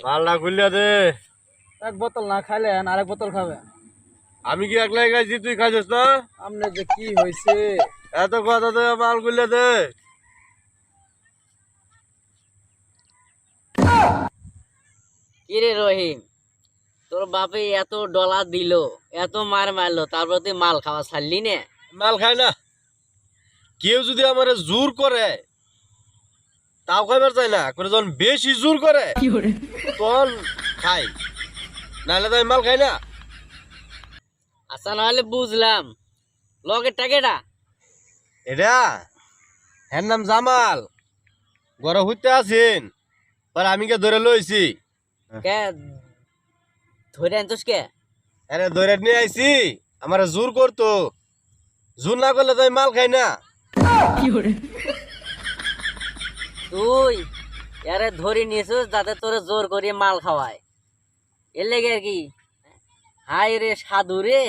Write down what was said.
মালটা খুললে দে। এক বোতল না খাইলে আরেক বোতল খাবে। আমি কি একলাই খাইছি, তুই খাইছিস না? আমনে যে কি হয়েছে? এত কথা তো, মাল খুললে দে। কিরে রহিম, তোর বাপে এত ডলার দিল, এত মার মারলো, তারপর তুই মাল খাওয়া ছাড়লি না? মাল খাই না। কেউ যদি আমার জোর করে তাও খাইবার চাই না, করে যখন বেশি জোর করে তখন খাই, নাহলে তো আমি মাল খাই না। আচ্ছা, নাহলে বুঝলাম। লগের টাকেটা এটা হ্যার নাম জামাল, গড় হইতে আছেন, পর আমি কে ধরে লইছি। কে ধরে আনতোস কে? আরে ধরে নিয়ে আইছি, আমার জোর করতো, জোর না করলে তো আমি মাল খাই না। তুই এরে ধরে নিয়েছিস যাতে তোরে জোর করিয়ে মাল খাওয়ায়, এর লেগে আর কি? হাই রে সাধু রে।